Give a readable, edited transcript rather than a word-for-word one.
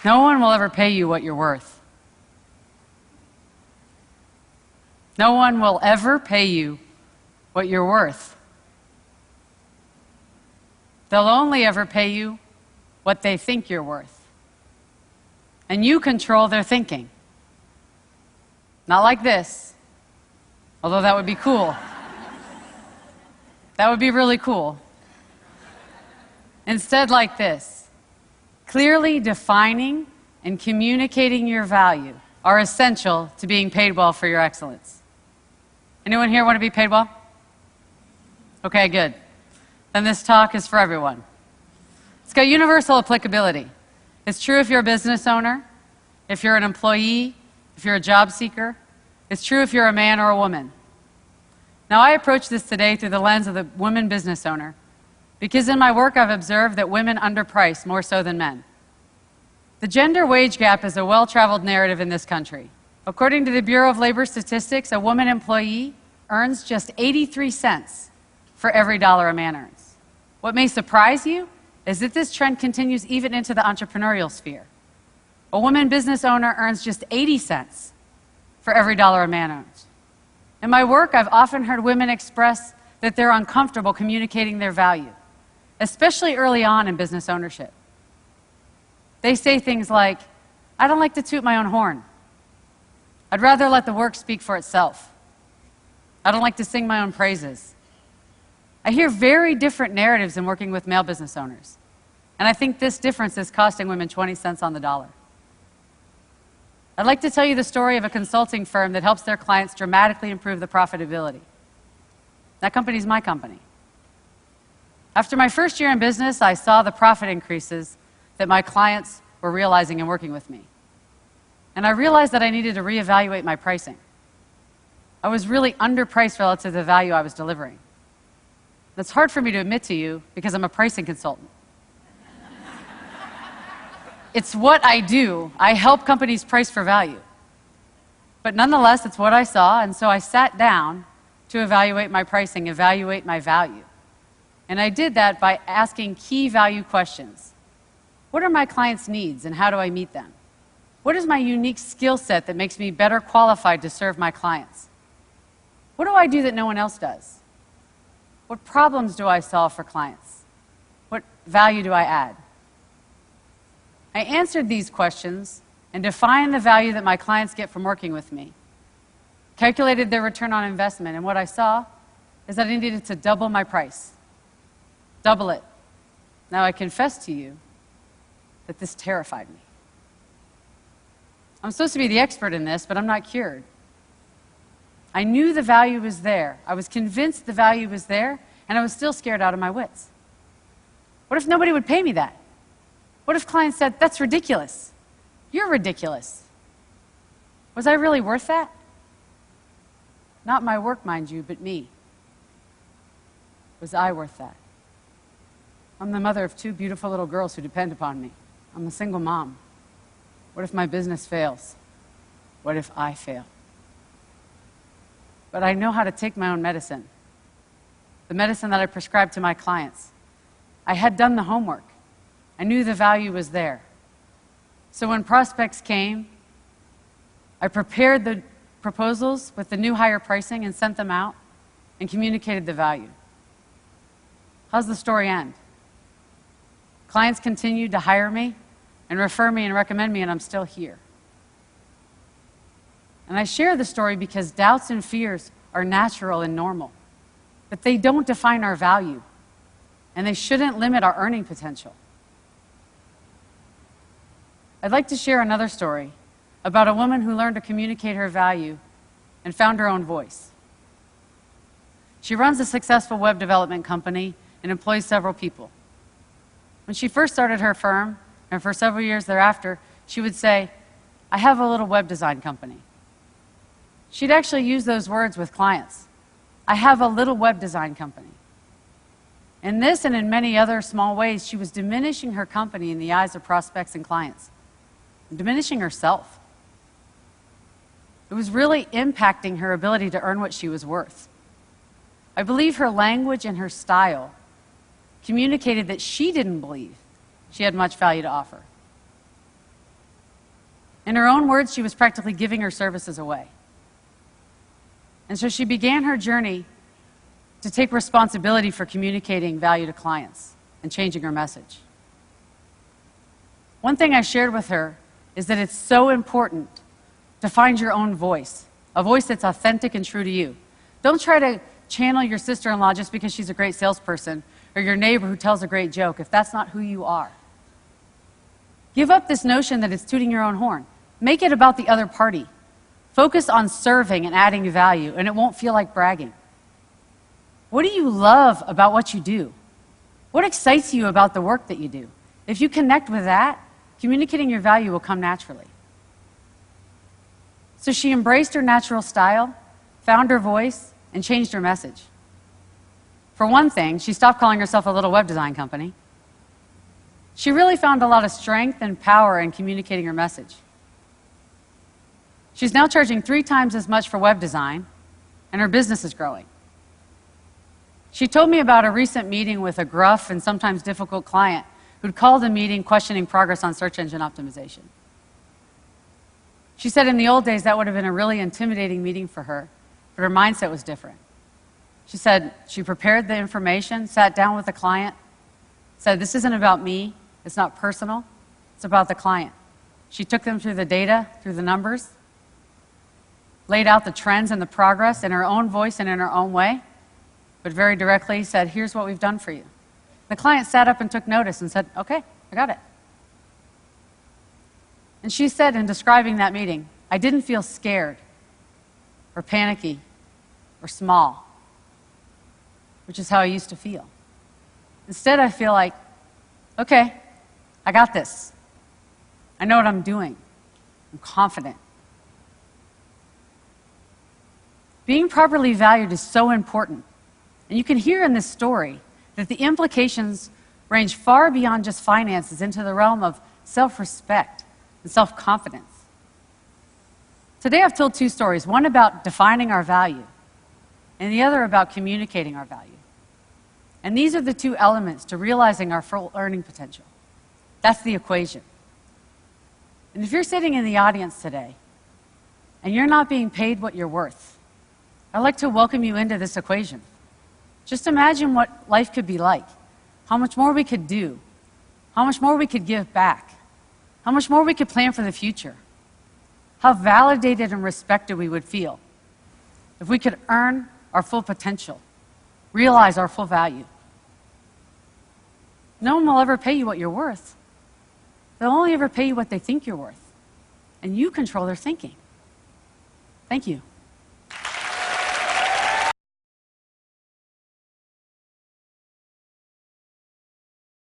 No one will ever pay you what you're worth. No one will ever pay you what you're worth. They'll only ever pay you what they think you're worth. And you control their thinking. Not like this, although that would be cool. That would be really cool. Instead, like this: clearly defining and communicating your value are essential to being paid well for your excellence. Anyone here want to be paid well? Okay, good. Then this talk is for everyone. It's got universal applicability. It's true if you're a business owner, if you're an employee, if you're a job seeker. It's true if you're a man or a woman. Now, I approach this today through the lens of the woman business owner, because in my work I've observed that women underprice more so than men. The gender wage gap is a well-traveled narrative in this country. According to the Bureau of Labor Statistics, a woman employee earns just 83 cents for every dollar a man earns. What may surprise you is that this trend continues even into the entrepreneurial sphere. A woman business owner earns just 80 cents for every dollar a man earns. In my work, I've often heard women express that they're uncomfortable communicating their value, especially early on in business ownership. They say things like, "I don't like to toot my own horn. I'd rather let the work speak for itself. I don't like to sing my own praises." I hear very different narratives in working with male business owners, and I think this difference is costing women 20 cents on the dollar. I'd like to tell you the story of a consulting firm that helps their clients dramatically improve the profitability. That company is my company. After my first year in business, I saw the profit increases that my clients were realizing in working with me. And I realized that I needed to reevaluate my pricing. I was really underpriced relative to the value I was delivering. That's hard for me to admit to you because I'm a pricing consultant. It's what I do. I help companies price for value. But nonetheless, it's what I saw, and so I sat down to evaluate my pricing, evaluate my value. And I did that by asking key value questions. What are my clients' needs, and how do I meet them? What is my unique skill set that makes me better qualified to serve my clients? What do I do that no one else does? What problems do I solve for clients? What value do I add? I answered these questions and defined the value that my clients get from working with me, calculated their return on investment, and what I saw is that I needed to double my price. Double it. Now, I confess to you that this terrified me. I'm supposed to be the expert in this, but I'm not cured. I knew the value was there. I was convinced the value was there, and I was still scared out of my wits. What if nobody would pay me that? What if clients said, "That's ridiculous. You're ridiculous"? Was I really worth that? Not my work, mind you, but me. Was I worth that? I'm the mother of 2 beautiful little girls who depend upon me. I'm a single mom. What if my business fails? What if I fail? But I know how to take my own medicine, the medicine that I prescribe to my clients. I had done the homework. I knew the value was there. So when prospects came, I prepared the proposals with the new higher pricing and sent them out and communicated the value. How's the story end? Clients continued to hire me and refer me and recommend me, and I'm still here. And I share the story because doubts and fears are natural and normal, but they don't define our value, and they shouldn't limit our earning potential. I'd like to share another story about a woman who learned to communicate her value and found her own voice. She runs a successful web development company and employs several people. When she first started her firm, and for several years thereafter, she would say, "I have a little web design company." She'd actually use those words with clients. "I have a little web design company." In this and in many other small ways, she was diminishing her company in the eyes of prospects and clients, and diminishing herself. It was really impacting her ability to earn what she was worth. I believe her language and her style communicated that she didn't believe she had much value to offer. In her own words, she was practically giving her services away. And so she began her journey to take responsibility for communicating value to clients and changing her message. One thing I shared with her is that it's so important to find your own voice, a voice that's authentic and true to you. Don't try to channel your sister-in-law just because she's a great salesperson or your neighbor who tells a great joke if that's not who you are. Give up this notion that it's tooting your own horn. Make it about the other party. Focus on serving and adding value, and it won't feel like bragging. What do you love about what you do? What excites you about the work that you do? If you connect with that, communicating your value will come naturally. So she embraced her natural style, found her voice, and changed her message. For one thing, she stopped calling herself a little web design company. She really found a lot of strength and power in communicating her message. She's now charging 3 times as much for web design, and her business is growing. She told me about a recent meeting with a gruff and sometimes difficult client who'd called a meeting questioning progress on search engine optimization. She said in the old days that would have been a really intimidating meeting for her, but her mindset was different. She said she prepared the information, sat down with the client, said, "This isn't about me, it's not personal, it's about the client." She took them through the data, through the numbers, laid out the trends and the progress in her own voice and in her own way, but very directly said, "Here's what we've done for you." The client sat up and took notice and said, "Okay, I got it." And she said in describing that meeting, "I didn't feel scared or panicky or small, which is how I used to feel. Instead, I feel like, okay, I got this. I know what I'm doing. I'm confident." Being properly valued is so important. And you can hear in this story that the implications range far beyond just finances into the realm of self-respect and self-confidence. Today I've told 2 stories, one about defining our value and the other about communicating our value. And these are the 2 elements to realizing our full earning potential. That's the equation. And if you're sitting in the audience today and you're not being paid what you're worth, I'd like to welcome you into this equation. Just imagine what life could be like, how much more we could do, how much more we could give back, how much more we could plan for the future, how validated and respected we would feel if we could earn our full potential, realize our full value. No one will ever pay you what you're worth. They'll only ever pay you what they think you're worth, and you control their thinking. Thank you.